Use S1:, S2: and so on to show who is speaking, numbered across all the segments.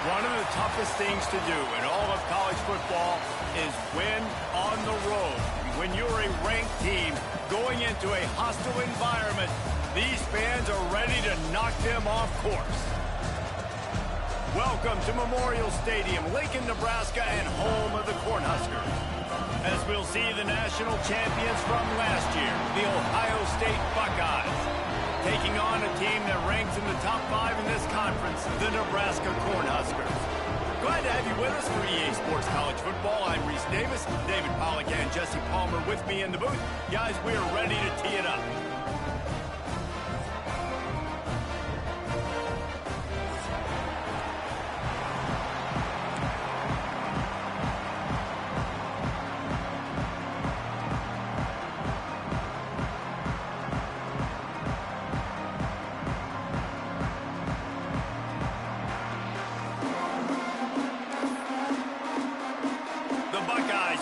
S1: One of the toughest things to do in all of college football is win on the road. When you're a ranked team going into a hostile environment, these fans are ready to knock them off course. Welcome to Memorial Stadium, Lincoln, Nebraska, and home of the Cornhuskers. As we'll see the national champions from last year, the Ohio State Buckeyes, taking on a team that ranks in the top 5 in this conference, the Nebraska Cornhuskers. Glad to have you with us for EA Sports College Football. I'm Reese Davis, David Pollack and Jesse Palmer with me in the booth. Guys, we are ready to tee it up.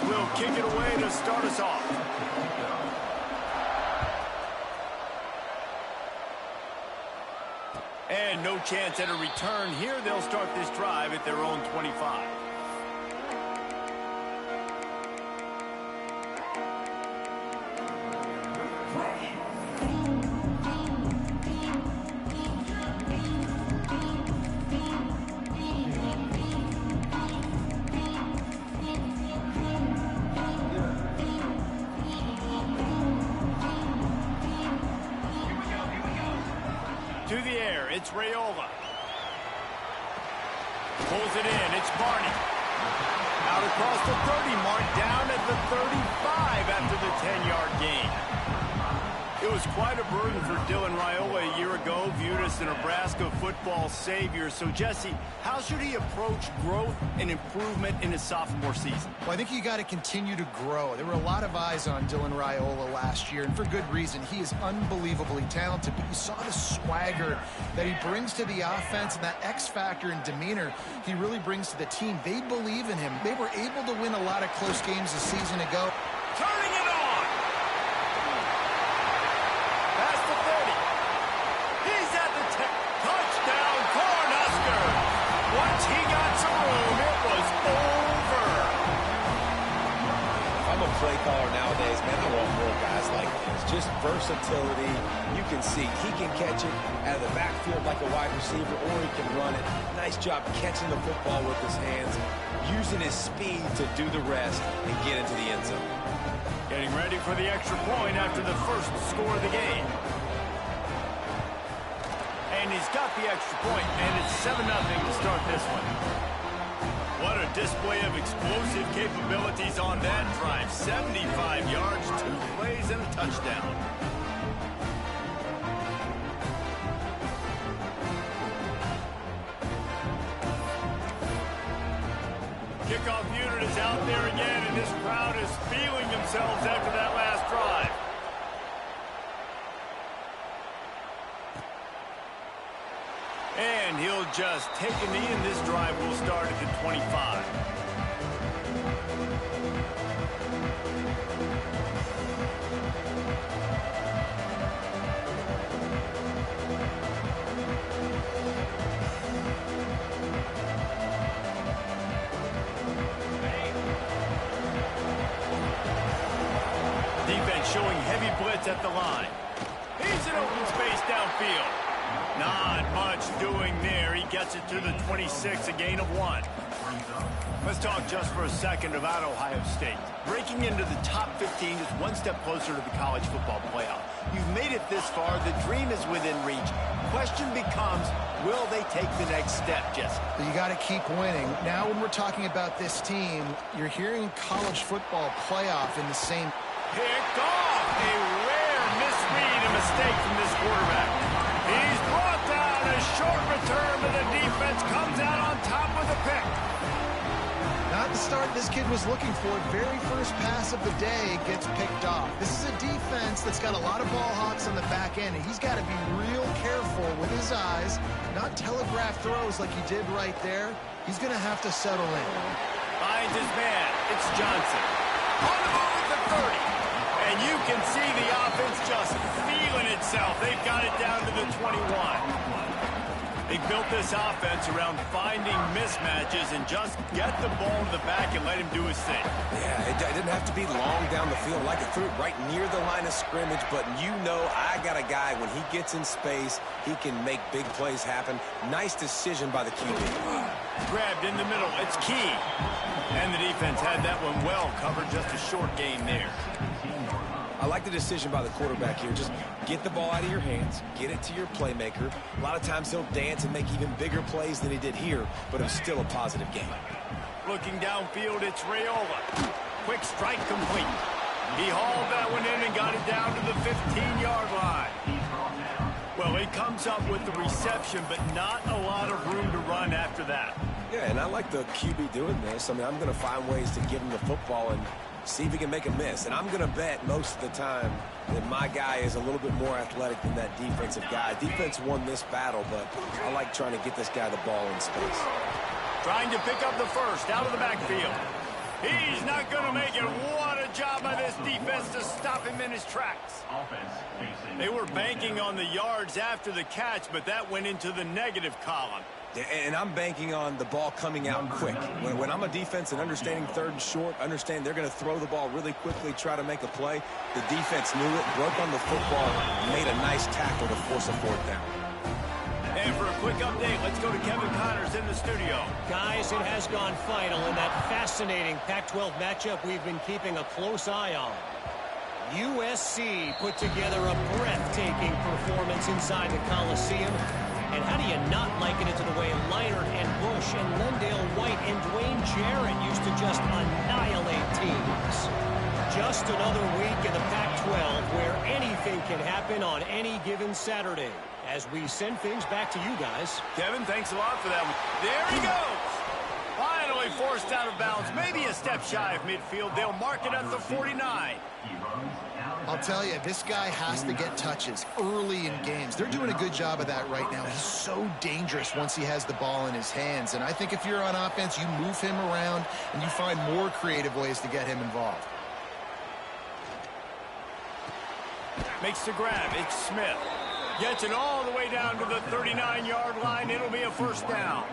S1: Will kick it away to start us off. And no chance at a return here. They'll start this drive at their own 25. To the air, it's Raiola. Pulls it in, it's Barney. Out across the 30 mark, down at the 35 after the 10-yard gain. It was quite a burden for Dylan Raiola a year ago, viewed as the Nebraska football savior. So, Jesse, how should he approach growth and improvement in his sophomore season?
S2: Well, I think you got to continue to grow. There were a lot of eyes on Dylan Raiola last year, and for good reason. He is unbelievably talented, but you saw the swagger that he brings to the offense and that X factor and demeanor he really brings to the team. They believe in him. They were able to win a lot of close games a season ago.
S1: Turning it on! Past the 30. He's at the 10. Touchdown, Cornhuskers! Once he got some room, it was over.
S3: If I'm a play caller nowadays, man, I want more guys like this. Just versatility. You can see he can catch it out of the backfield like a wide receiver, or he can run it. Nice job catching the football with his hands, using his speed to do the rest and get into the end zone.
S1: Getting ready for the extra point after the first score of the game. And he's got the extra point, and it's 7-0 to start this one. What a display of explosive capabilities on that drive. 75 yards, 2 plays, and a touchdown. Kickoff unit is out there again, and this crowd is feeling themselves after that last drive. And he'll just take a knee, and this drive will start at the 25. Defense showing heavy blitz at the line. He's in open space downfield. Not much doing there. He gets it to the 26, a gain of 1. Let's talk just for a second about Ohio State. Breaking into the top 15 is one step closer to the college football playoff. You've made it this far. The dream is within reach. Question becomes, will they take the next step, Jesse?
S2: You got to keep winning. Now when we're talking about this team, you're hearing college football playoff in the same...
S1: Picked off. A rare misread, a mistake from this quarterback. He's brought down. A short return, but the defense comes out on top with a pick.
S2: Not the start this kid was looking for. Very first pass of the day gets picked off. This is a defense that's got a lot of ball hawks on the back end, and he's got to be real careful with his eyes, not telegraph throws like he did right there. He's going to have to settle in.
S1: Finds his man. It's Johnson. On the move at the 30. And you can see the offense just feeling itself. They've got it down to the 21. He built this offense around finding mismatches and just get the ball to the back and let him do his thing.
S3: Yeah, it didn't have to be long down the field. Like it threw it right near the line of scrimmage, but you know I got a guy, when he gets in space, he can make big plays happen. Nice decision by the QB.
S1: Grabbed in the middle. It's key. And the defense had that one well covered. Just a short gain there.
S3: I like the decision by the quarterback here. Just get the ball out of your hands, get it to your playmaker. A lot of times he'll dance and make even bigger plays than he did here, but it was still a positive game.
S1: Looking downfield, it's Raiola. Quick strike complete. He hauled that one in and got it down to the 15-yard line. Well, he comes up with the reception, but not a lot of room to run after that.
S3: Yeah, and I like the QB doing this. I mean, I'm going to find ways to give him the football and see if he can make a miss. And I'm going to bet most of the time that my guy is a little bit more athletic than that defensive guy. Defense won this battle, but I like trying to get this guy the ball in space.
S1: Trying to pick up the first out of the backfield. He's not going to make it. What a job by this defense to stop him in his tracks. They were banking on the yards after the catch, but that went into the negative column.
S3: And I'm banking on the ball coming out quick. When I'm a defense and understanding third and short, understand they're going to throw the ball really quickly, try to make a play. The defense knew it, broke on the football, made a nice tackle to force a fourth down.
S1: And for a quick update, let's go to Kevin Connors in the studio.
S4: Guys, it has gone final in that fascinating Pac-12 matchup we've been keeping a close eye on. USC put together a breathtaking performance inside the Coliseum. And how do you not liken it to the way Leinart and Bush and Lendale White and Dwayne Jarrett used to just annihilate teams? Just another week in the Pac-12 where anything can happen on any given Saturday. As we send things back to you guys.
S1: Kevin, thanks a lot for that one. There he goes. Finally forced out of bounds. Maybe a step shy of midfield. They'll mark it at the 49.
S2: I'll tell you, this guy has to get touches early in games. They're doing a good job of that right now. He's so dangerous once he has the ball in his hands. And I think if you're on offense, you move him around and you find more creative ways to get him involved.
S1: Makes the grab. It's Smith. Gets it all the way down to the 39-yard line. It'll be a first down.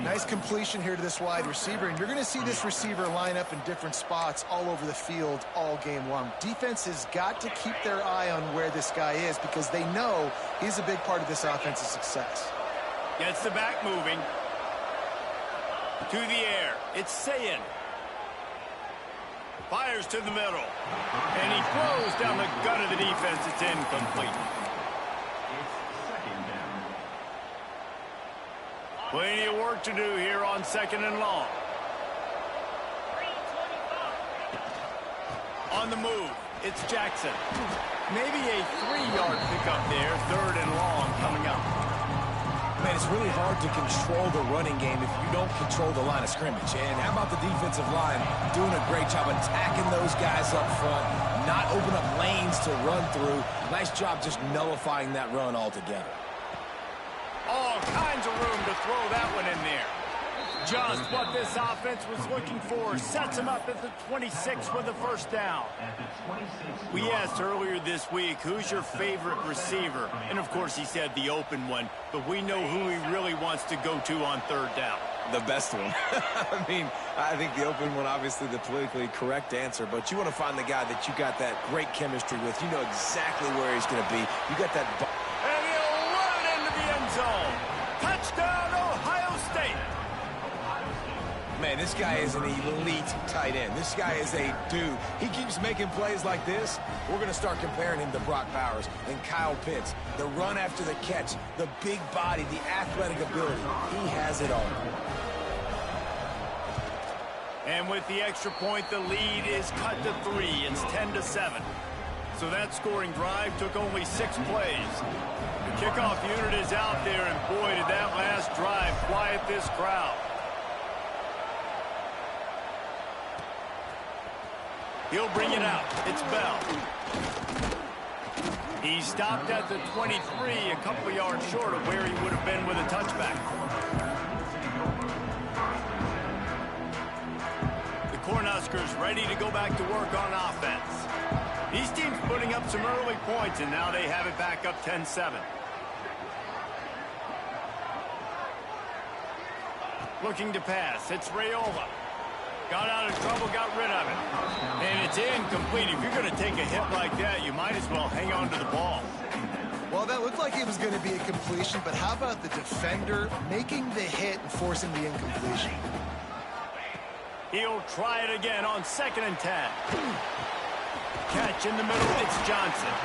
S2: Nice completion here to this wide receiver, and you're going to see this receiver line up in different spots all over the field all game long. Defense has got to keep their eye on where this guy is because they know he's a big part of this offense's success.
S1: Gets the back moving. To the air. It's Sayin. Fires to the middle. And he throws down the gut of the defense. It's incomplete. Plenty of work to do here on second and long. On the move, it's Jackson. Maybe a 3-yard pickup there, third and long coming up.
S3: Man, it's really hard to control the running game if you don't control the line of scrimmage. And how about the defensive line doing a great job attacking those guys up front, not open up lanes to run through. Nice job just nullifying that run altogether.
S1: All kinds of room to throw that one in there. Just what this offense was looking for. Sets him up at the 26 with the first down. We asked earlier this week, who's your favorite receiver? And, of course, he said the open one. But we know who he really wants to go to on third down.
S3: The best one. I mean, I think the open one, obviously the politically correct answer. But you want to find the guy that you got that great chemistry with. You know exactly where he's going to be. You got that...
S1: And he'll run it into the end zone. Touchdown, Ohio State.
S3: Man, this guy is an elite tight end. This guy is a dude. He keeps making plays like this. We're going to start comparing him to Brock Bowers and Kyle Pitts. The run after the catch, the big body, the athletic ability. He has it all.
S1: And with the extra point, the lead is cut to 3. It's 10-7. So that scoring drive took only 6 plays. The kickoff unit is out there, and boy, did that last drive quiet this crowd. He'll bring it out. It's Bell. He stopped at the 23, a couple yards short of where he would have been with a touchback. The Cornhuskers ready to go back to work on offense. These teams putting up some early points, and now they have it back up 10-7. Looking to pass. It's Raiola. Got out of trouble, got rid of it. And it's incomplete. If you're going to take a hit like that, you might as well hang on to the ball.
S2: Well, that looked like it was going to be a completion, but how about the defender making the hit and forcing the incompletion?
S1: He'll try it again on 2nd and 10. Catch in the middle. It's Johnson.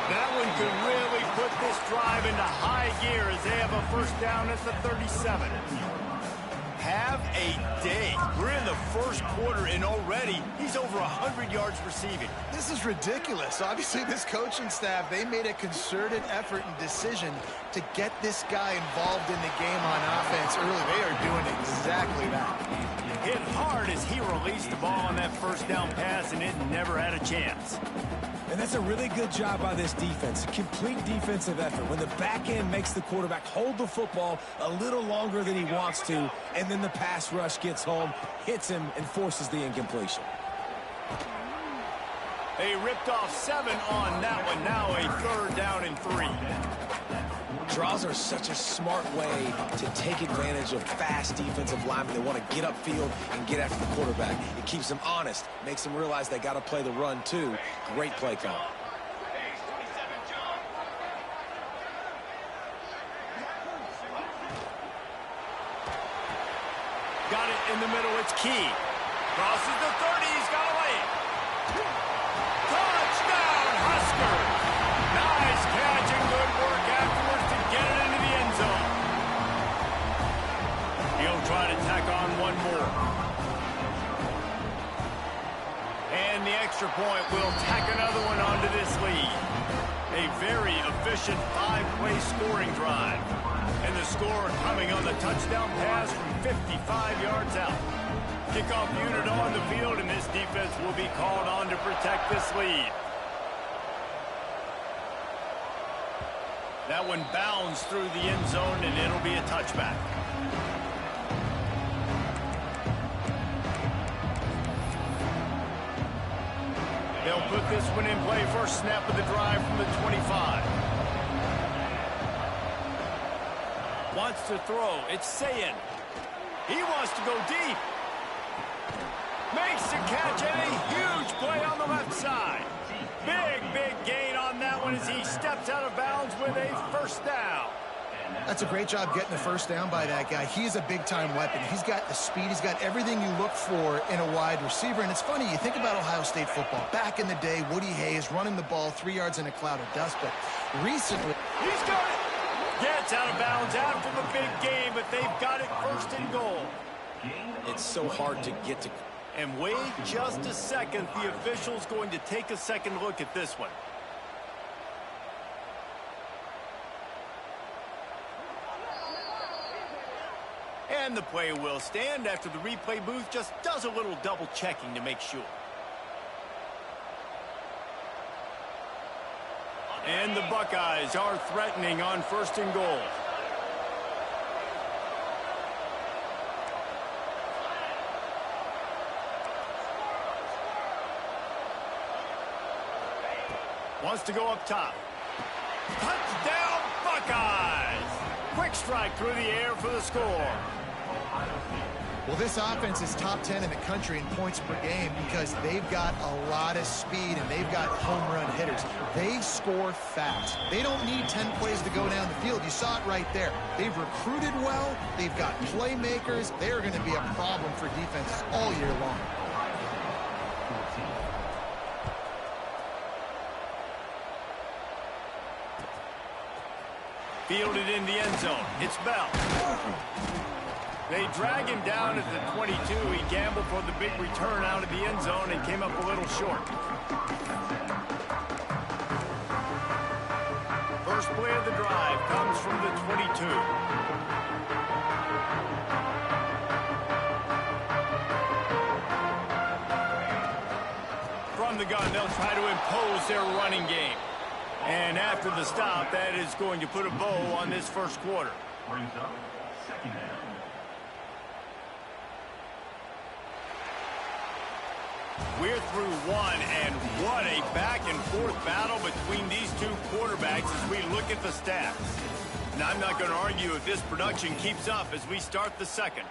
S1: That one could really put this drive into high gear as they have a first down at the 37. Have a day. We're in the first quarter, and already he's over 100 yards receiving.
S2: This is ridiculous. Obviously, this coaching staff, they made a concerted effort and decision to get this guy involved in the game on offense early. They are doing exactly that.
S1: Hit hard as he released the ball on that first down pass, and it never had a chance.
S3: And that's a really good job by this defense. Complete defensive effort. When the back end makes the quarterback hold the football a little longer than he wants to, and then the pass rush gets home, hits him, and forces the incompletion.
S1: They ripped off 7 on that one. Now a 3rd down and 3.
S3: Draws are such a smart way to take advantage of fast defensive linemen. They want to get upfield and get after the quarterback. It keeps them honest, makes them realize they got to play the run too. Great play call.
S1: Got it in the middle. It's Key. Crosses the 30. He's got away. Touchdown, Huskers. Nice catch and good work afterwards to get it into the end zone. He'll try to tack on one more. And the extra point will tack another one onto this lead. A very efficient 5-play scoring drive. And the score coming on the touchdown pass from 55 yards out. Kickoff unit on the field, and this defense will be called on to protect this lead. That one bounds through the end zone, and it'll be a touchback. They'll put this one in play. First snap of the drive from the 25. Wants to throw. It's Sayin. He wants to go deep. Makes the catch, and a huge play on the left side. Big gain on that one as he steps out of bounds with a first down.
S2: That's a great job getting the first down by that guy. He's a big-time weapon. He's got the speed. He's got everything you look for in a wide receiver. And it's funny, you think about Ohio State football. Back in the day, Woody Hayes running the ball 3 yards in a cloud of dust. But recently,
S1: he's got it. Gets out of bounds after the big game, but they've got it first and goal.
S3: It's so hard to get to.
S1: And wait just a second. The official's going to take a second look at this one. And the play will stand after the replay booth just does a little double checking to make sure. And the Buckeyes are threatening on first and goal. Wants to go up top. Touchdown, Buckeyes! Quick strike through the air for the score.
S2: well, this offense is top 10 in the country in points per game because they've got a lot of speed and they've got home run hitters. They score fast. They don't need 10 plays to go down the field. You saw it right there. They've recruited well. They've got playmakers. They're going to be a problem for defenses all year long.
S1: Fielded in the end zone. It's Bell. They drag him down at the 22. He gambled for the big return out of the end zone and came up a little short. First play of the drive comes from the 22. From the gun, they'll try to impose their running game. And after the stop, that is going to put a bow on this first quarter.
S5: Brings up second down.
S1: We're through one, and what a back-and-forth battle between these two quarterbacks as we look at the stats. And I'm not going to argue if this production keeps up as we start the second.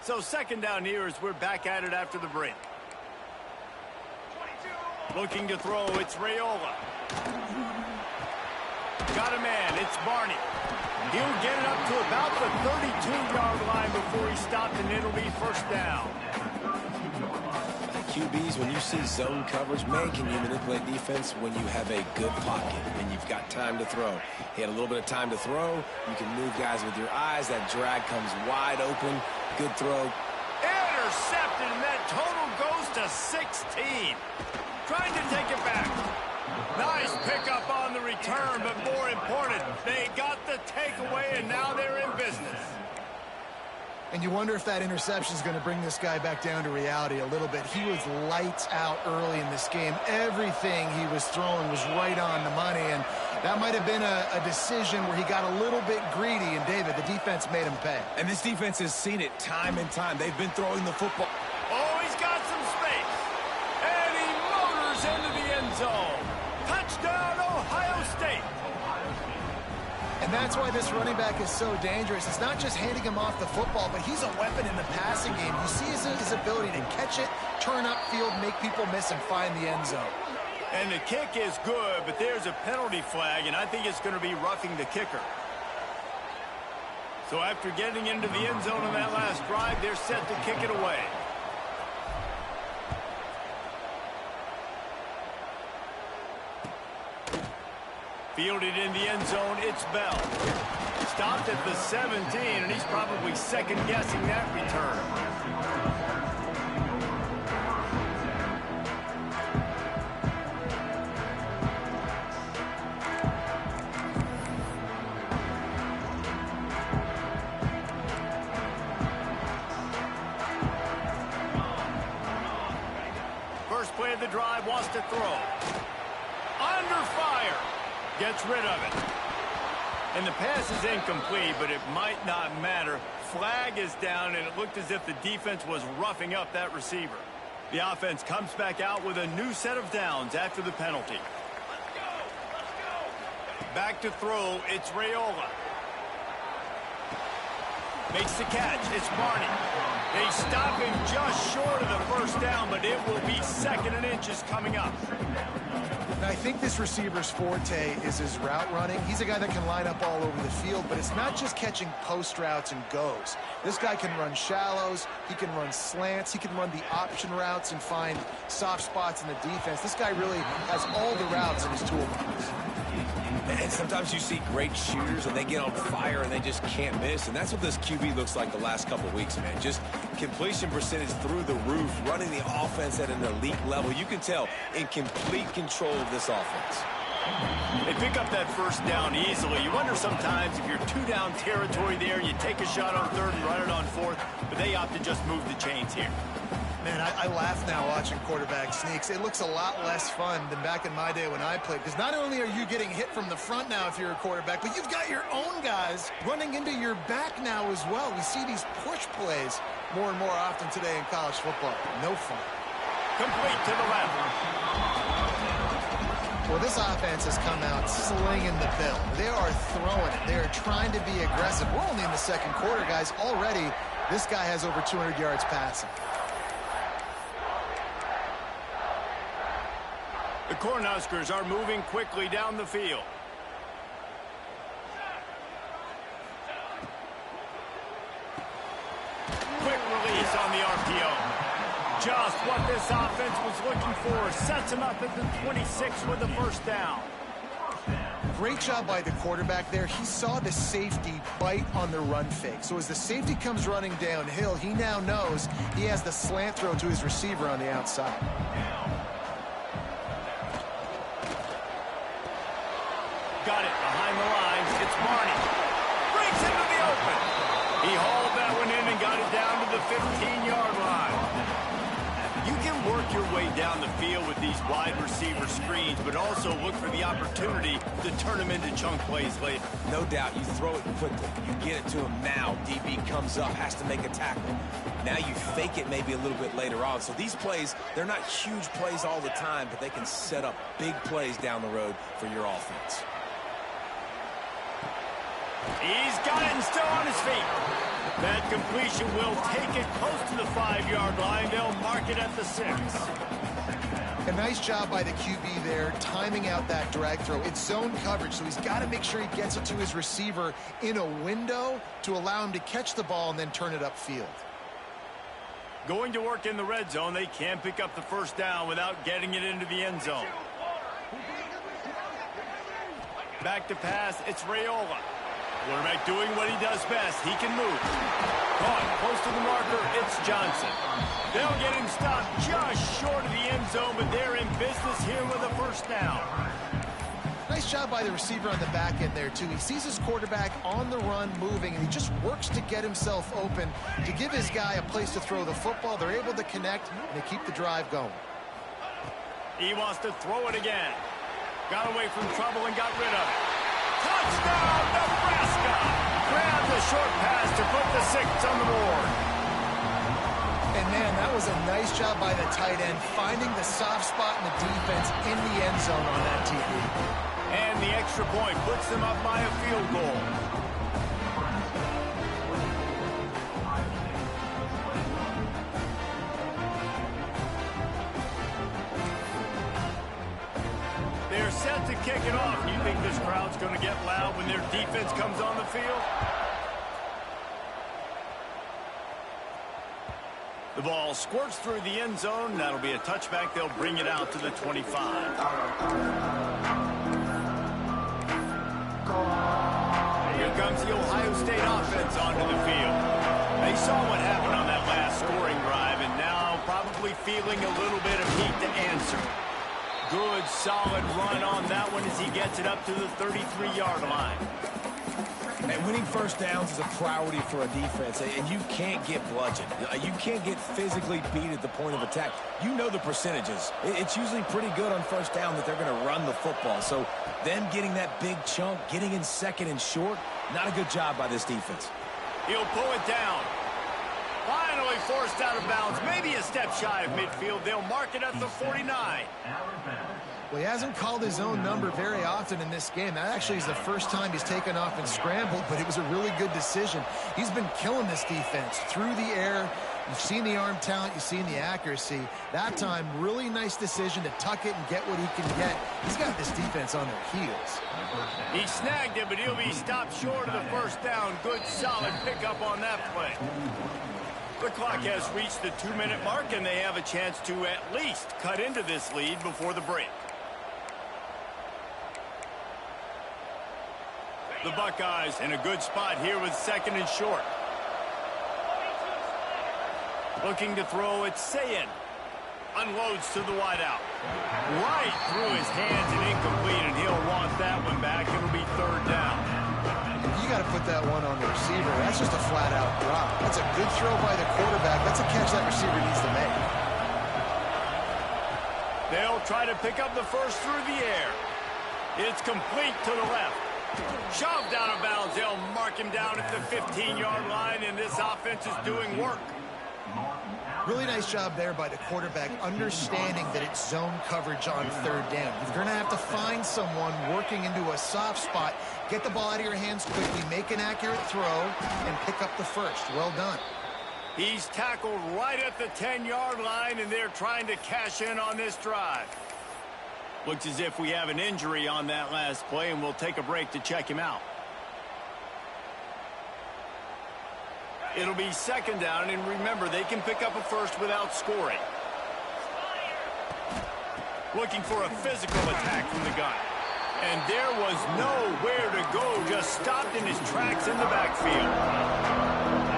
S1: So second down here as we're back at it after the break. Looking to throw, it's Raiola. Got a man, it's Barney. He'll get it up to about the 32-yard line before he stopped, and it'll be first down.
S3: QBs, when you see zone coverage, man, can you manipulate defense when you have a good pocket and you've got time to throw. He had a little bit of time to throw. You can move guys with your eyes. That drag comes wide open. Good throw.
S1: Intercepted, and that total goes to 16. Trying to take it back. Nice pickup on the return, but more important, they got the takeaway, and now they're in business.
S2: And you wonder if that interception is going to bring this guy back down to reality a little bit. He was lights out early in this game. Everything he was throwing was right on the money, and that might have been a decision where he got a little bit greedy, and David, the defense made him pay.
S3: And this defense has seen it time and time. They've been throwing the football.
S1: Oh, he's got some space. And he motors into the end zone. Touchdown, Ohio State.
S2: And that's why this running back is so dangerous. It's not just handing him off the football, but he's a weapon in the passing game. You see his ability to catch it, turn upfield, make people miss, and find the end zone.
S1: And the kick is good, but there's a penalty flag, and I think it's going to be roughing the kicker. So after getting into the end zone on that last drive, they're set to kick it away. Fielded in the end zone, it's Bell. Stopped at the 17, and he's probably second-guessing that return. First play of the drive, wants to throw. Under fire. Gets rid of it. And the pass is incomplete, but it might not matter. Flag is down, and it looked as if the defense was roughing up that receiver. The offense comes back out with a new set of downs after the penalty. Back to throw, it's Raiola. Makes the catch, it's Barney. They stop him just short of the first down, but it will be second and inches coming up.
S2: Now, I think this receiver's forte is his route running. He's a guy that can line up all over the field, but it's not just catching post routes and goes. This guy can run shallows, he can run slants, he can run the option routes and find soft spots in the defense. This guy really has all the routes in his toolbox.
S3: And sometimes you see great shooters and they get on fire and they just can't miss. And that's what this QB looks like the last couple of weeks, man. Just completion percentage through the roof, running the offense at an elite level. You can tell in complete control of this offense.
S1: They pick up that first down easily. You wonder sometimes if you're two-down territory there, you take a shot on third and run it on fourth, but they opt to just move the chains here.
S2: Man, I laugh now watching quarterback sneaks. It looks a lot less fun than back in my day when I played, because not only are you getting hit from the front now if you're a quarterback, but you've got your own guys running into your back now as well. We see these push plays more and more often today in college football. No fun.
S1: Complete to the left.
S2: Well, this offense has come out slinging the pill. They are throwing it. They are trying to be aggressive. We're only in the second quarter, guys. Already, this guy has over 200 yards passing.
S1: The Cornhuskers are moving quickly down the field. Quick release on the RPO. Just what this offense was looking for. Sets him up at the 26 with the first down.
S2: Great job by the quarterback there. He saw the safety bite on the run fake. So as the safety comes running downhill, he now knows he has the slant throw to his receiver on the outside.
S1: Got it behind the lines. It's Barney. Breaks into the open. He hauled that one in and got it down to the 15-yard line. You can work your way down the field with these wide receiver screens, but also look for the opportunity to turn them into chunk plays later.
S3: No doubt, you throw it quickly. You get it to him now. DB comes up, has to make a tackle. Now you fake it maybe a little bit later on. So these plays, they're not huge plays all the time, but they can set up big plays down the road for your offense.
S1: He's got it and still on his feet. That completion will take it close to the 5-yard line. They'll mark it at the 6.
S2: A nice job by the QB there, timing out that drag throw. It's zone coverage, so he's got to make sure he gets it to his receiver in a window to allow him to catch the ball and then turn it upfield.
S1: Going to work in the red zone, they can't pick up the first down without getting it into the end zone. Back to pass, it's Raiola. Quarterback doing what he does best. He can move. Caught close to the marker, it's Johnson. They'll get him stopped just short of the end zone, but they're in business here with a first down.
S2: Nice job by the receiver on the back end there, too. He sees his quarterback on the run moving, and he just works to get himself open to give his guy a place to throw the football. They're able to connect, and they keep the drive going.
S1: He wants to throw it again. Got away from trouble and got rid of it. Touchdown, Nebraska! Grabs a short pass to put the 6 on the board.
S2: And, man, that was a nice job by the tight end, finding the soft spot in the defense in the end zone on that TD.
S1: And the extra point puts them up by a field goal. They're set to kick it off. You think this crowd's going to get loud when their defense comes on the field? The ball squirts through the end zone. That'll be a touchback. They'll bring it out to the 25. Here comes the Ohio State offense onto the field. They saw what happened on that last scoring drive, and now probably feeling a little bit of heat to answer. Good, solid run on that one as he gets it up to the 33-yard line.
S3: And winning first downs is a priority for a defense, and you can't get bludgeoned. You can't get physically beat at the point of attack. You know the percentages. It's usually pretty good on first down that they're going to run the football. So them getting that big chunk, getting in second and short, not a good job by this defense.
S1: He'll pull it down. Finally forced out of bounds. Maybe a step shy of midfield. They'll mark it at the 49.
S2: Well, he hasn't called his own number very often in this game. That actually is the first time he's taken off and scrambled, but it was a really good decision. He's been killing this defense through the air. You've seen the arm talent. You've seen the accuracy. That time, really nice decision to tuck it and get what he can get. He's got this defense on their heels.
S1: He snagged it, but he'll be stopped short of the first down. Good, solid pickup on that play. The clock has reached the 2-minute mark, and they have a chance to at least cut into this lead before the break. The Buckeyes in a good spot here with second and short. Looking to throw, it's Sayin. Unloads to the wideout. Right through his hands and incomplete, and he'll want that one back. It'll be third down.
S2: You got to put that one on the receiver. That's just a flat-out drop. That's a good throw by the quarterback. That's a catch that receiver needs to make.
S1: They'll try to pick up the first through the air. It's complete to the left. Shoved out of bounds. They'll mark him down at the 15-yard line, and this offense is doing work.
S2: Really nice job there by the quarterback, understanding that it's zone coverage on third down. You're going to have to find someone working into a soft spot, get the ball out of your hands quickly, make an accurate throw, and pick up the first. Well done.
S1: He's tackled right at the 10-yard line, and they're trying to cash in on this drive. Looks as if we have an injury on that last play, and we'll take a break to check him out. It'll be second down, and remember, they can pick up a first without scoring. Looking for a physical attack from the gun. And there was nowhere to go, just stopped in his tracks in the backfield.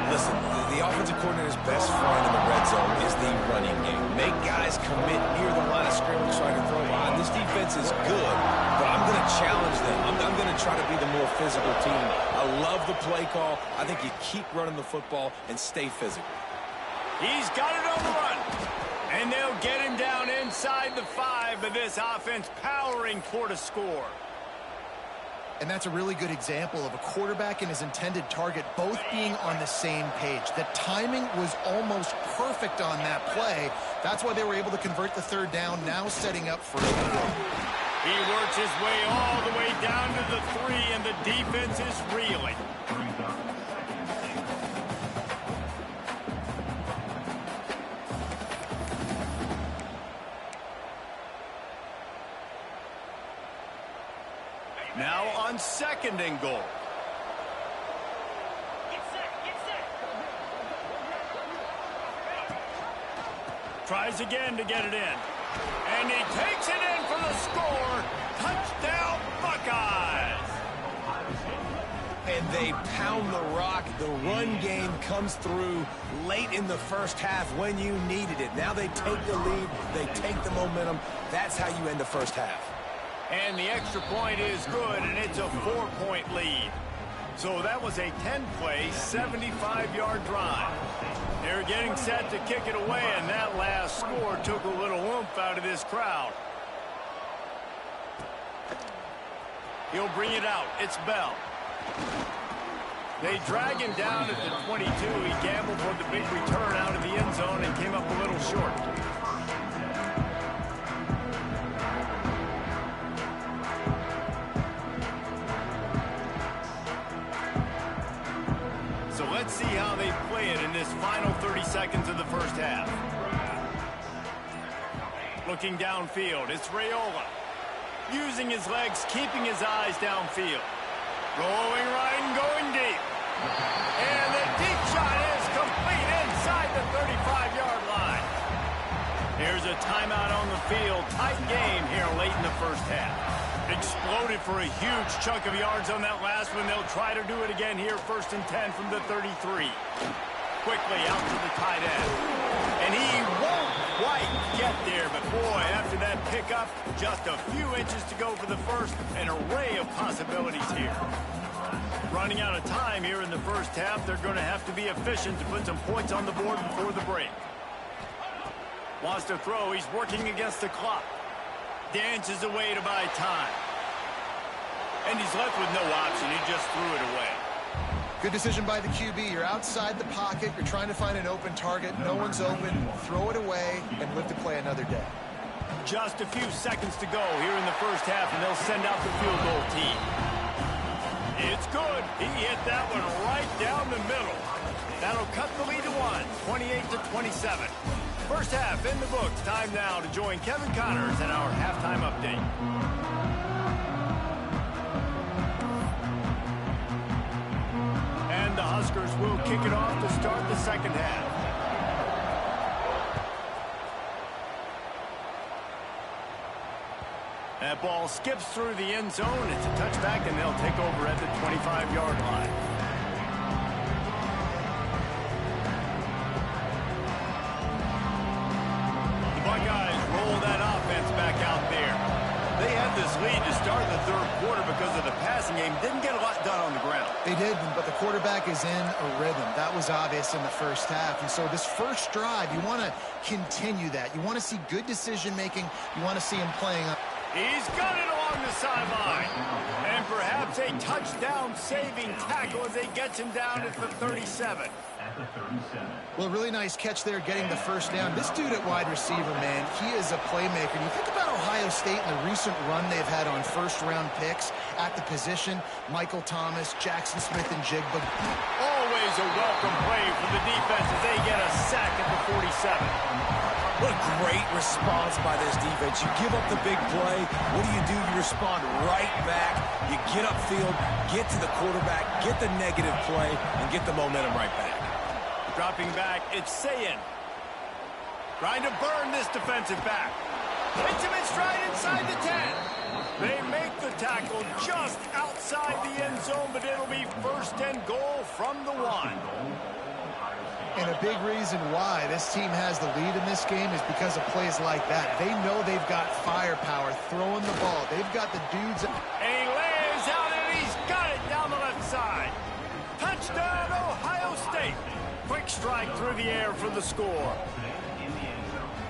S3: Listen, the offensive coordinator's best friend in the red zone is the running game. Make guys commit near the line of scrimmage so I can throw behind. This defense is good, but I'm going to challenge them. I'm going to try to be the more physical team. I love the play call. I think you keep running the football and stay physical.
S1: He's got it on the run. And they'll get him down inside the 5, but this offense powering toward a score.
S2: And that's a really good example of a quarterback and his intended target both being on the same page. The timing was almost perfect on that play. That's why they were able to convert the third down, now setting up for a field.
S1: He works his way all the way down to the 3, and the defense is reeling. Now on 2nd and goal. Tries again to get it in. And he takes it in for the score. Touchdown, Buckeyes.
S3: And they pound the rock. The run game comes through late in the first half when you needed it. Now they take the lead. They take the momentum. That's how you end the first half.
S1: And the extra point is good, and it's a 4-point lead. So that was a 10-play, 75-yard drive. They're getting set to kick it away, and that last score took a little oomph out of this crowd. He'll bring it out. It's Bell. They drag him down at the 22. He gambled for the big return out of the end zone and came up a little short. So let's see how they play it in this final 30 seconds of the first half. Looking downfield, it's Raiola. Using his legs, keeping his eyes downfield. Going right and going deep. And the deep shot is complete inside the 35-yard line. Here's a timeout on the field. Tight game here late in the first half. Exploded for a huge chunk of yards on that last one. They'll try to do it again here, 1st and 10 from the 33. Quickly out to the tight end. And he won't quite get there, but boy, after that pickup, just a few inches to go for the first. An array of possibilities here. Running out of time here in the first half. They're going to have to be efficient to put some points on the board before the break. Wants to throw. He's working against the clock. Dances away to buy time. And he's left with no option. He just threw it away.
S2: Good decision by the QB. You're outside the pocket. You're trying to find an open target. No one's open. Throw it away and live to play another day.
S1: Just a few seconds to go here in the first half, and they'll send out the field goal team. It's good. He hit that one right down the middle. That'll cut the lead to 28-27. First half in the books. Time now to join Kevin Connors in our halftime update. And the Huskers will kick it off to start the second half. That ball skips through the end zone. It's a touchback, and they'll take over at the 25-yard line. The Buckeyes roll that offense back out there. They had this lead to start the third quarter because of the passing game. Didn't get a lot done on the ground.
S2: They did, but the quarterback is in a rhythm. That was obvious in the first half. And so this first drive, you want to continue that. You want to see good decision-making. You want to see him playing up.
S1: He's got it along the sideline. And perhaps a touchdown-saving tackle as they get him down at the 37.
S2: Well, really nice catch there getting the first down. This dude at wide receiver, man, he is a playmaker. And you think about Ohio State and the recent run they've had on first-round picks at the position. Michael Thomas, Jackson Smith, and Jigba.
S1: Always a welcome play for the defense as they get a sack at the 47.
S3: What a great response by this defense. You give up the big play. What do? You respond right back. You get upfield, get to the quarterback, get the negative play, and get the momentum right back.
S1: Dropping back, it's Sayin. Trying to burn this defensive back. Hits him in stride inside the 10. They make the tackle just outside the end zone, but it'll be 1st and goal from the 1.
S2: And a big reason why this team has the lead in this game is because of plays like that. They know they've got firepower throwing the ball. They've got the dudes.
S1: And he lays out, and he's got it down the left side. Touchdown, Ohio State. Quick strike through the air for the score.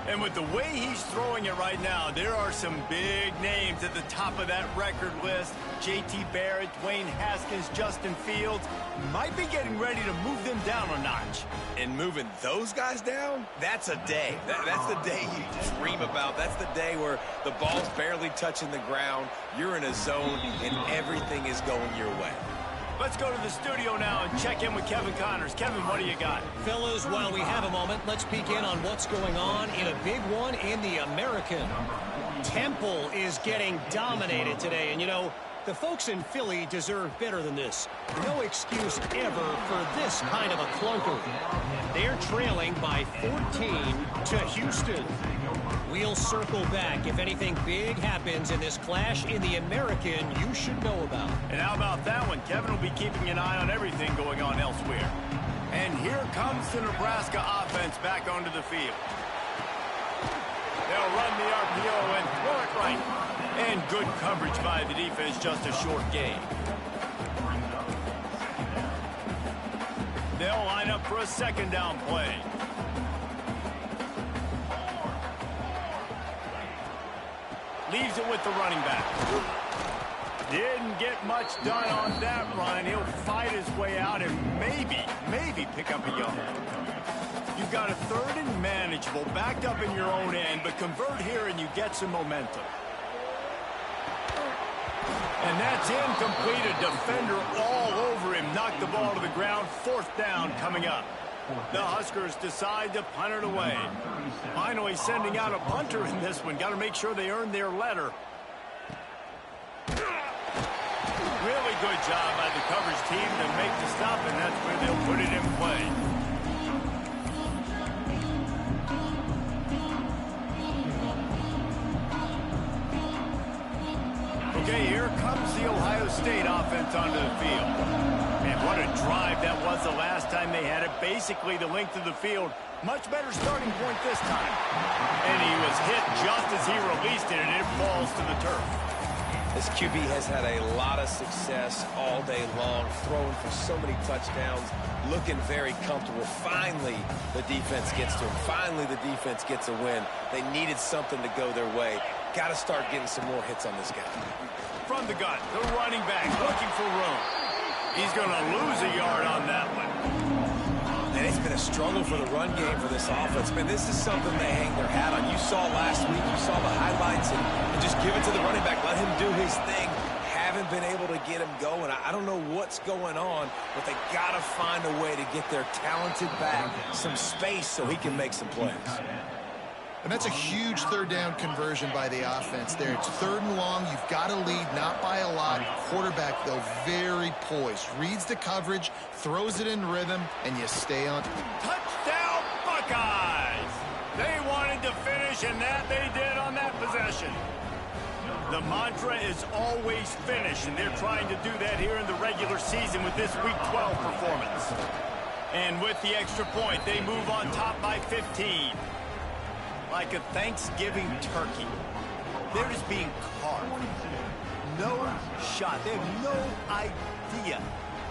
S1: And with the way he's throwing it right now, there are some big names at the top of that record list. J.T. Barrett, Dwayne Haskins, Justin Fields might be getting ready to move them down a notch.
S3: And moving those guys down, that's a day. That's the day you dream about. That's the day where the ball's barely touching the ground, you're in a zone, and everything is going your way.
S1: Let's go to the studio now and check in with Kevin Connors. Kevin, what do you got?
S4: Fellas, while we have a moment, let's peek in on what's going on in a big one in the American. Temple is getting dominated today, and you know, The folks in Philly deserve better than this. No excuse ever for this kind of a clunker. They're trailing by 14 to Houston. We'll circle back if anything big happens in this clash in the American you should know about.
S1: And how about that one? Kevin will be keeping an eye on everything going on elsewhere. And here comes the Nebraska offense back onto the field. They'll run the RPO and throw it right. And good coverage by the defense, just a short gain. They'll line up for a second down play. Leaves it with the running back. Didn't get much done on that run. He'll fight his way out and maybe pick up a yard. You've got a third and manageable, backed up in your own end, but convert here and you get some momentum. And that's incomplete. A defender all over him. Knocked the ball to the ground. Fourth down coming up. The Huskers decide to punt it away. Finally sending out a punter in this one. Got to make sure they earn their letter. Really good job by the coverage team to make the stop, and that's where they'll put it in play. Okay, here comes the Ohio State offense onto the field. And what a drive that was the last time they had it. Basically the length of the field. Much better starting point this time. And he was hit just as he released it, and it falls to the turf.
S3: This QB has had a lot of success all day long, throwing for so many touchdowns, looking very comfortable. Finally, the defense gets to him. Finally, the defense gets a win. They needed something to go their way. Got to start getting some more hits on this guy.
S1: From the gun, the running back looking for room. He's going to lose a yard on that one.
S3: And it's been a struggle for the run game for this offense. Man, this is something they hang their hat on. You saw last week, you saw the highlights, and just give it to the running back. Let him do his thing. Haven't been able to get him going. I don't know what's going on, but they got to find a way to get their talented back some space so he can make some plays.
S2: And that's a huge third down conversion by the offense there. It's third and long. You've got to lead, not by a lot. Quarterback, though, very poised. Reads the coverage, throws it in rhythm, and you stay on.
S1: Touchdown, Buckeyes! They wanted to finish, and that they did on that possession. The mantra is always finish, and they're trying to do that here in the regular season with this Week 12 performance. And with the extra point, they move on top by 15. Like a Thanksgiving turkey. They're just being carved. No shot. They have no idea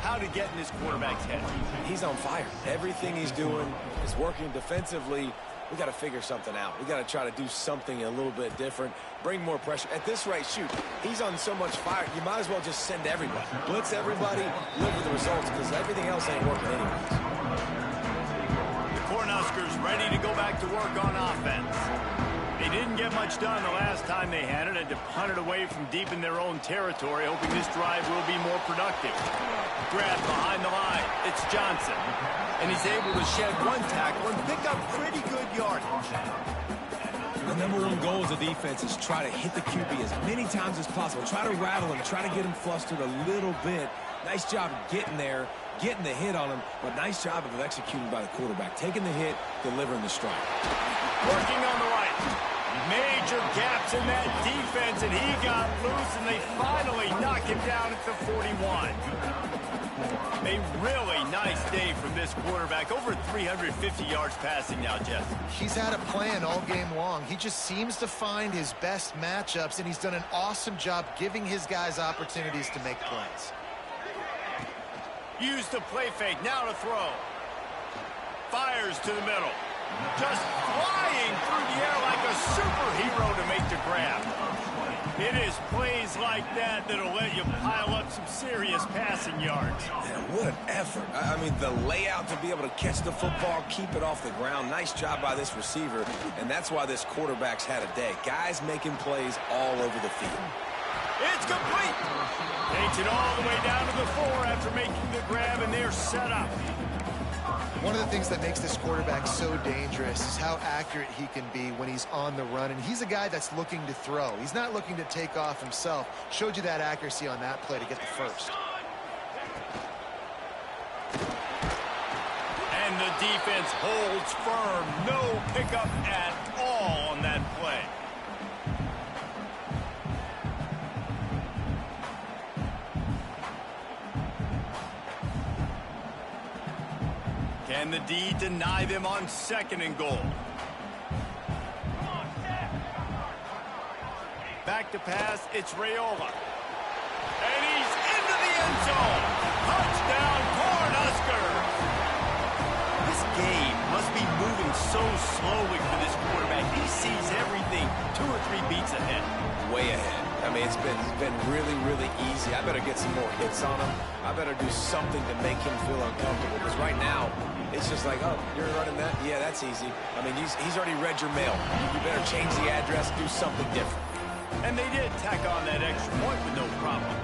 S1: how to get in this quarterback's head.
S3: He's on fire. Everything he's doing is working defensively. We got to figure something out. We got to try to do something a little bit different. Bring more pressure. At this rate, shoot, he's on so much fire, you might as well just send everybody. Blitz everybody, live with the results, because everything else ain't working anyways.
S1: Cornhuskers ready to go back to work on offense. They didn't get much done the last time they had it, and to punt it away from deep in their own territory, hoping this drive will be more productive. Grab behind the line. It's Johnson. And he's able to shed one tackle and pick up pretty good yardage.
S3: The number one goal as a defense is try to hit the QB as many times as possible. Try to rattle him, try to get him flustered a little bit. Nice job getting there, getting the hit on him, but nice job of executing by the quarterback. Taking the hit, delivering the strike.
S1: Working on the right. Major gaps in that defense, and he got loose, and they finally knock him down at the 41. A really nice day from this quarterback. Over 350 yards passing now, Jeff.
S2: He's had a plan all game long. He just seems to find his best matchups, and he's done an awesome job giving his guys opportunities to make plays.
S1: Use the play fake, now to throw. Fires to the middle. Just flying through the air like a superhero to make the grab. It is plays like that that'll let you pile up some serious passing yards.
S3: Man, what an effort. I mean, the layout to be able to catch the football, keep it off the ground. Nice job by this receiver, and that's why this quarterback's had a day. Guys making plays all over the field.
S1: It's complete. Takes it all the way down to the 4 after making the grab, and they're set up.
S2: One of the things that makes this quarterback so dangerous is how accurate he can be when he's on the run. And he's a guy that's looking to throw. He's not looking to take off himself. Showed you that accuracy on that play to get the first.
S1: And the defense holds firm. No pickup at all on that play. Can the D deny them on 2nd and goal? Back to pass, it's Raiola. And he's into the end zone. Touchdown, Cornhuskers. This game must be moving so slowly for this quarterback. He sees everything 2 or 3 beats ahead.
S3: Way ahead. I mean, it's been really, really easy. I better get some more hits on him. I better do something to make him feel uncomfortable. Because right now, it's just like, oh, you're running that? Yeah, that's easy. I mean, he's already read your mail. You better change the address, do something different.
S1: And they did tack on that extra point with no problem.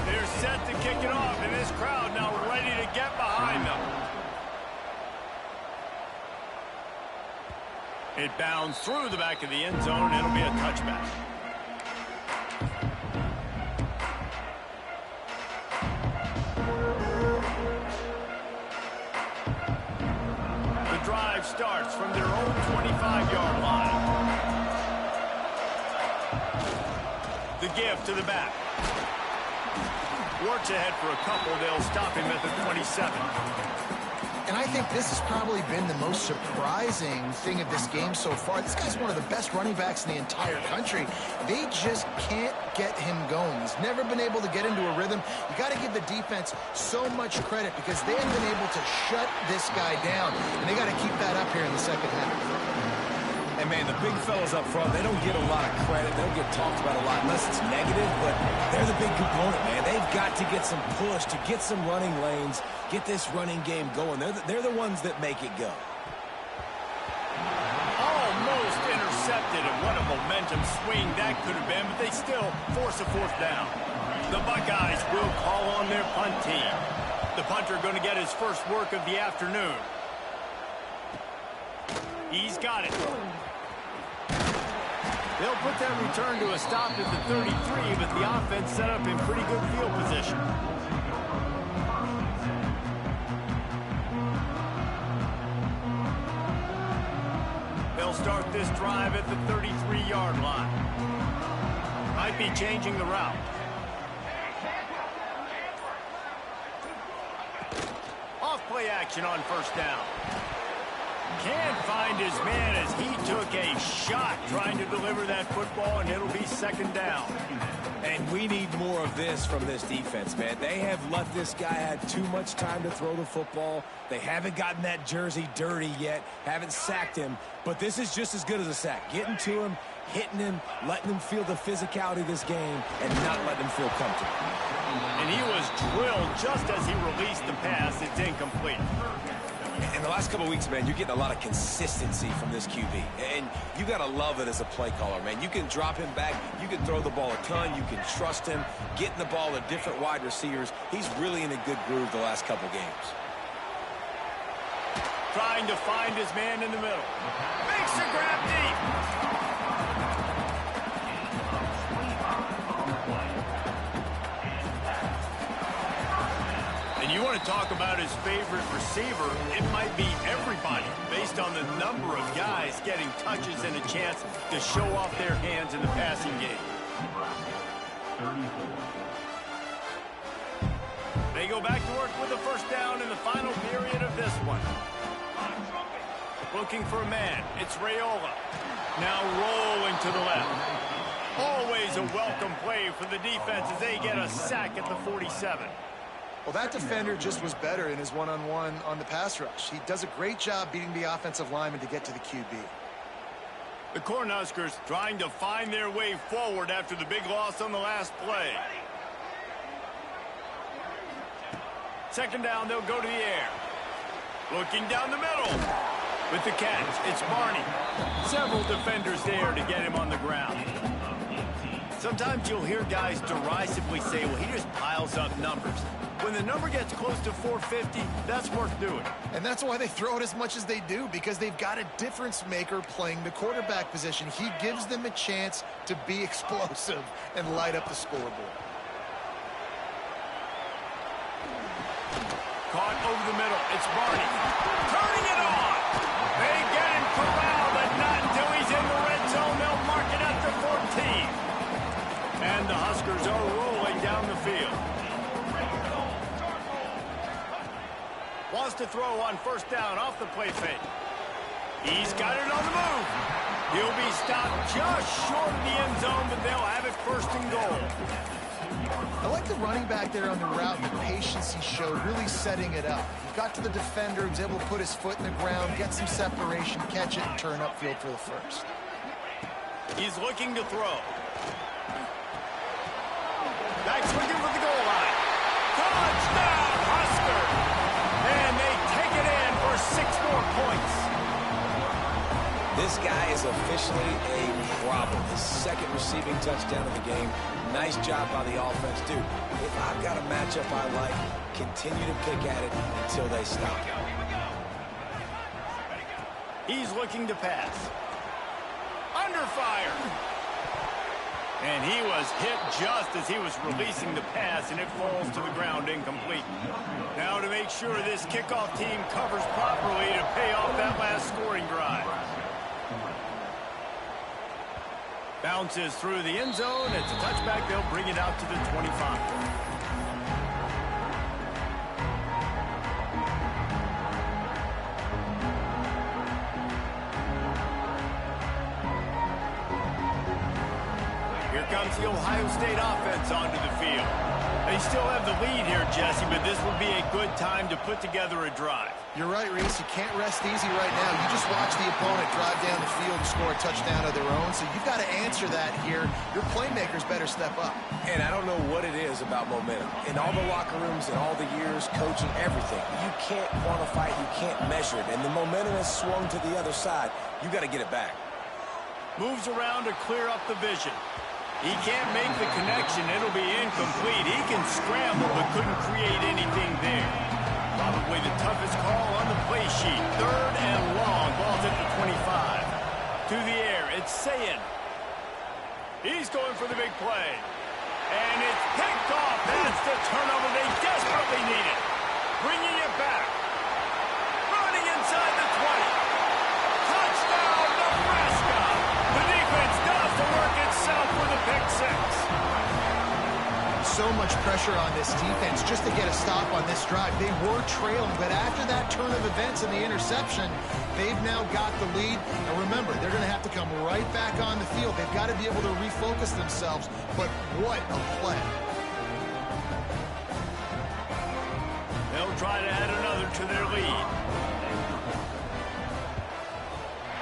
S1: They're set to kick it off, and this crowd now ready to get behind them. It bounds through the back of the end zone, and it'll be a touchback. The drive starts from their own 25-yard line. The give to the back. Works ahead for a couple. They'll stop him at the 27.
S2: And I think this has probably been the most surprising thing of this game so far. This guy's one of the best running backs in the entire country. They just can't get him going. He's never been able to get into a rhythm. You got to give the defense so much credit because they have been able to shut this guy down. And they got to keep that up here in the second half.
S3: And, man, the big fellas up front, they don't get a lot of credit. They don't get talked about a lot unless it's negative, but they're the big component, man. They've got to get some push, to get some running lanes, get this running game going. They're the ones that make it go.
S1: Almost intercepted, and what a momentum swing that could have been, but they still force a 4th down. The Buckeyes will call on their punt team. The punter going to get his first work of the afternoon. He's got it. They'll put that return to a stop at the 33, but the offense set up in pretty good field position. They'll start this drive at the 33-yard line. Might be changing the route. Off play action on 1st down. Can't find his man as he took a shot trying to deliver that football, and it'll be 2nd down.
S3: And we need more of this from this defense, man. They have let this guy have too much time to throw the football. They haven't gotten that jersey dirty yet, haven't sacked him. But this is just as good as a sack. Getting to him, hitting him, letting him feel the physicality of this game, and not letting him feel comfortable.
S1: And he was drilled just as he released the pass. It's incomplete.
S3: In the last couple of weeks, man, you're getting a lot of consistency from this QB. And you got to love it as a play caller, man. You can drop him back. You can throw the ball a ton. You can trust him. Getting the ball to different wide receivers. He's really in a good groove the last couple games.
S1: Trying to find his man in the middle. Makes the grab deep. You want to talk about his favorite receiver, it might be everybody based on the number of guys getting touches and a chance to show off their hands in the passing game. They go back to work with a 1st down in the final period of this one. Looking for a man, it's Raiola. Now rolling to the left. Always a welcome play for the defense as they get a sack at the 47.
S2: Well, that defender just was better in his one-on-one on the pass rush. He does a great job beating the offensive lineman to get to the QB.
S1: The Cornhuskers trying to find their way forward after the big loss on the last play. 2nd down, they'll go to the air. Looking down the middle. With the catch, it's Barney. Several defenders there to get him on the ground. Sometimes you'll hear guys derisively say, well, he just piles up numbers. When the number gets close to 450, that's worth doing.
S2: And that's why they throw it as much as they do, because they've got a difference maker playing the quarterback position. He gives them a chance to be explosive and light up the scoreboard.
S1: Caught over the middle. It's Barney. Turning it on. They get him corralled, but not until he's in the red zone. They'll mark it up to 14. And the Huskers are rolling down the field. Wants to throw on first down off the play fake. He's got it on the move. He'll be stopped just short of the end zone, but they'll have it first and goal.
S2: I like the running back there on the route and the patience he showed, really setting it up. He got to the defender, he was able to put his foot in the ground, get some separation, catch it, and turn upfield for the first.
S1: He's looking to throw. Back swinging for the goal line. Touchdown, Husker! And they take it in for 6 more points.
S3: This guy is officially a problem. His second receiving touchdown of the game. Nice job by the offense. Dude, if I've got a matchup I like, continue to pick at it until they stop.
S1: He's looking to pass. Under fire. And he was hit just as he was releasing the pass, and it falls to the ground incomplete. Now to make sure this kickoff team covers properly to pay off that last scoring drive. Bounces through the end zone. It's a touchback. They'll bring it out to the 25. Here comes the Ohio State offense onto the field. They still have the lead here, Jesse, but this would be a good time to put together a drive.
S2: You're right, Reese. You can't rest easy right now. You just watch the opponent drive down the field and score a touchdown of their own, so you've got to answer that here. Your playmakers better step up.
S3: And I don't know what it is about momentum. In all the locker rooms and all the years, coaching, everything, you can't quantify it, you can't measure it. And the momentum has swung to the other side. You got to get it back.
S1: Moves around to clear up the vision. He can't make the connection. It'll be incomplete. He can scramble, but couldn't create anything there. Probably the toughest call on the play sheet. 3rd and long. Ball's at the 25. To the air. It's Sayin. He's going for the big play. And it's picked off. That's the turnover they desperately needed. Bringing it back. Running inside the 20. Touchdown, Nebraska. The defense does the work itself with a pick 6.
S2: So much pressure on this defense just to get a stop on this drive. They were trailing, but after that turn of events and the interception, they've now got the lead. And remember, they're going to have to come right back on the field. They've got to be able to refocus themselves. But what a play.
S1: They'll try to add another to their lead.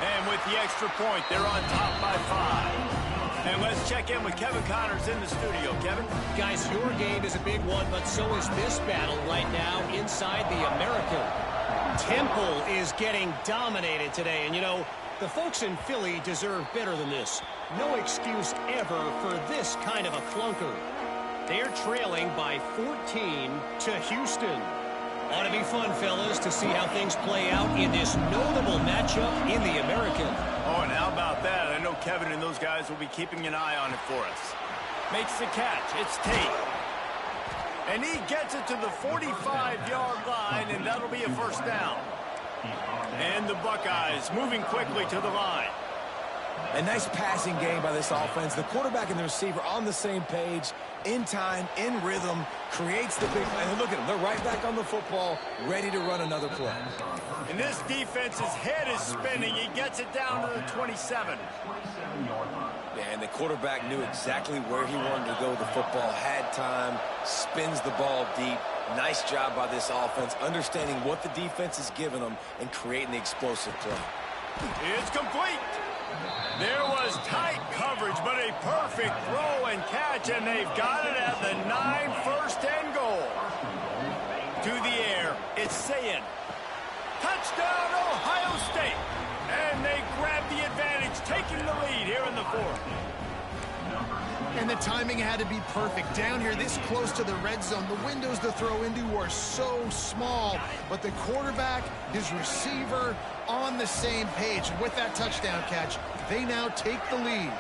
S1: And with the extra point, they're on top by 5. And let's check in with Kevin Connors in the studio. Kevin?
S4: Guys, your game is a big one, but so is this battle right now inside the American. Temple is getting dominated today. And, you know, the folks in Philly deserve better than this. No excuse ever for this kind of a clunker. They're trailing by 14 to Houston. Ought to be fun, fellas, to see how things play out in this notable matchup in the American.
S1: Oh, and how about that? I know Kevin and those guys will be keeping an eye on it for us. Makes the catch. It's Tate. And he gets it to the 45-yard line, and that'll be a first down. And the Buckeyes moving quickly to the line.
S3: A nice passing game by this offense. The quarterback and the receiver on the same page, in time, in rhythm, creates the big play. And look at them. They're right back on the football, ready to run another play.
S1: And this defense's head is spinning. He gets it down to the 27.
S3: Yeah, and the quarterback knew exactly where he wanted to go with the football, had time, spins the ball deep. Nice job by this offense, understanding what the defense is giving them and creating the explosive play.
S1: It's complete. There was tight coverage, but a perfect throw and catch, and they've got it at the 9, first and goal. To the air, it's Sayin. Touchdown, Ohio State. And they grab the advantage, taking the lead here in the 4th.
S2: And the timing had to be perfect. Down here, this close to the red zone, the windows to throw into are so small. But the quarterback, his receiver, on the same page. And with that touchdown catch, they now take the lead.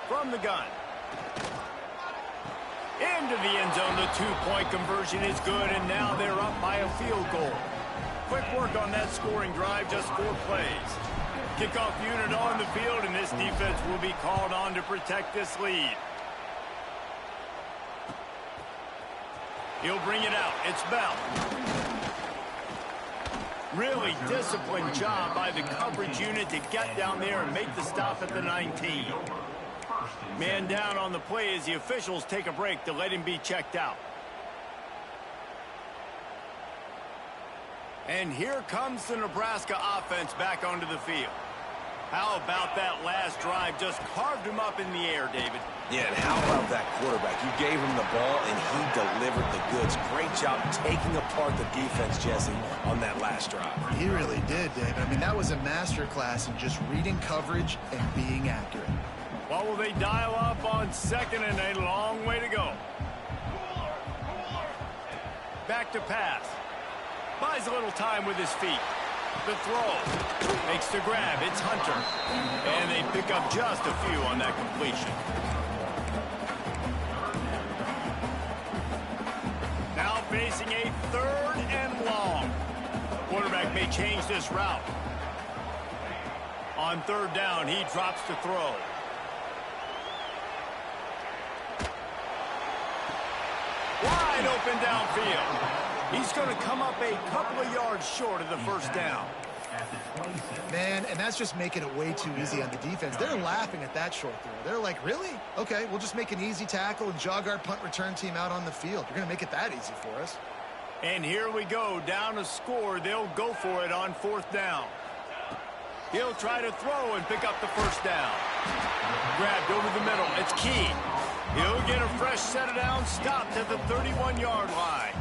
S1: From the gun. Into the end zone, the two-point conversion is good, and now they're up by a field goal. Quick work on that scoring drive, just 4 plays. Kickoff unit on the field, and this defense will be called on to protect this lead. He'll bring it out. It's Bell. Really disciplined job by the coverage unit to get down there and make the stop at the 19. Man down on the play as the officials take a break to let him be checked out. And here comes the Nebraska offense back onto the field. How about that last drive? Just carved him up in the air, David.
S3: Yeah, and how about that quarterback? You gave him the ball, and he delivered the goods. Great job taking apart the defense, Jesse, on that last drive.
S2: He really did, David. I mean, that was a masterclass in just reading coverage and being accurate.
S1: What will they dial up on second and a long way to go? Back to pass. Buys a little time with his feet. The throw. Makes the grab. It's Hunter. And they pick up just a few on that completion. Now facing a 3rd and long. Quarterback may change this route. On 3rd down, he drops to throw. Wide open downfield. He's going to come up a couple of yards short of the first down.
S2: Man, and that's just making it way too easy on the defense. They're laughing at that short throw. They're like, really? Okay, we'll just make an easy tackle and jog our punt return team out on the field. You're going to make it that easy for us.
S1: And here we go, down a score. They'll go for it on 4th down. He'll try to throw and pick up the first down. Grabbed over the middle. It's Key. He'll get a fresh set of down, stopped at the 31-yard line.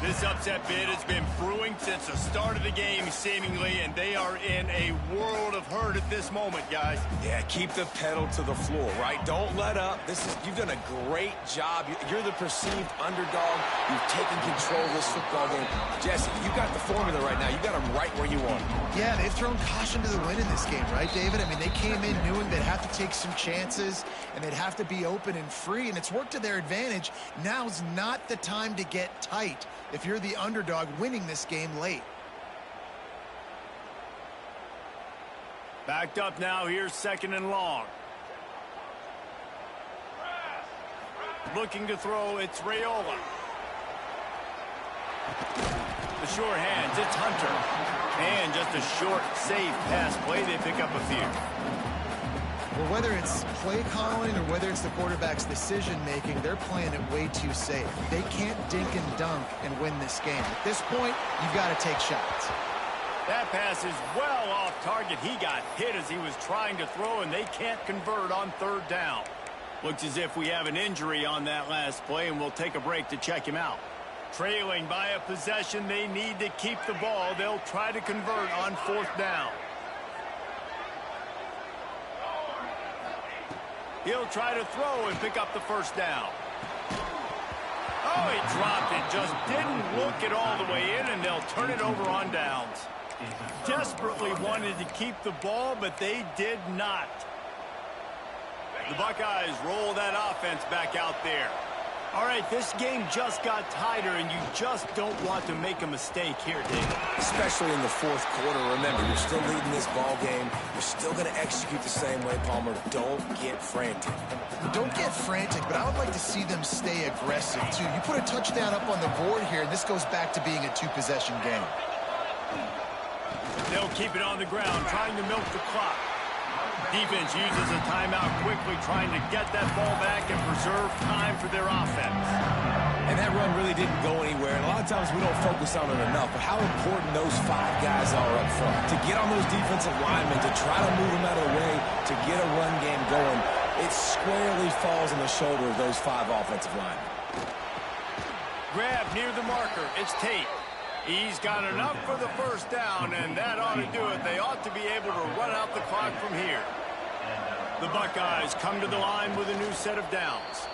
S1: This upset bid has been brewing since the start of the game, seemingly, and they are in a world of hurt at this moment, guys.
S3: Yeah, keep the pedal to the floor, right? Don't let up. You've done a great job. You're the perceived underdog. You've taken control of this football game. Jesse, you got the formula right now. You got them right where you want them.
S2: Yeah, they've thrown caution to the wind in this game, right, David? I mean, they came in knowing they'd have to take some chances, and they'd have to be open and free, and it's worked to their advantage. Now's not the time to get tight if you're the underdog winning this game late.
S1: Backed up now. Here's 2nd and long. Looking to throw. It's Raiola. The short hands. It's Hunter. And just a short, safe pass play. They pick up a few.
S2: Well, whether it's play calling or whether it's the quarterback's decision-making, they're playing it way too safe. They can't dink and dunk and win this game. At this point, you've got to take shots.
S1: That pass is well off target. He got hit as he was trying to throw, and they can't convert on 3rd down. Looks as if we have an injury on that last play, and we'll take a break to check him out. Trailing by a possession, they need to keep the ball. They'll try to convert on 4th down. He'll try to throw and pick up the first down. Oh, he dropped it. Just didn't look it all the way in, and they'll turn it over on downs. Desperately wanted to keep the ball, but they did not. The Buckeyes roll that offense back out there. All right, this game just got tighter, and you just don't want to make a mistake here, David.
S3: Especially in the 4th quarter. Remember, you're still leading this ball game. You're still going to execute the same way, Palmer. Don't get frantic.
S2: Don't get frantic, but I would like to see them stay aggressive, too. You put a touchdown up on the board here, and this goes back to being a 2-possession game.
S1: They'll keep it on the ground, trying to milk the clock. Defense uses a timeout quickly, trying to get that ball back and preserve time for their offense.
S3: And that run really didn't go anywhere. And a lot of times we don't focus on it enough, but how important those 5 guys are up front. To get on those defensive linemen, to try to move them out of the way, to get a run game going, it squarely falls on the shoulder of those 5 offensive linemen.
S1: Grab near the marker. It's Tate. He's got enough for the first down, and that ought to do it. They ought to be able to run out the clock from here. The Buckeyes come to the line with a new set of downs.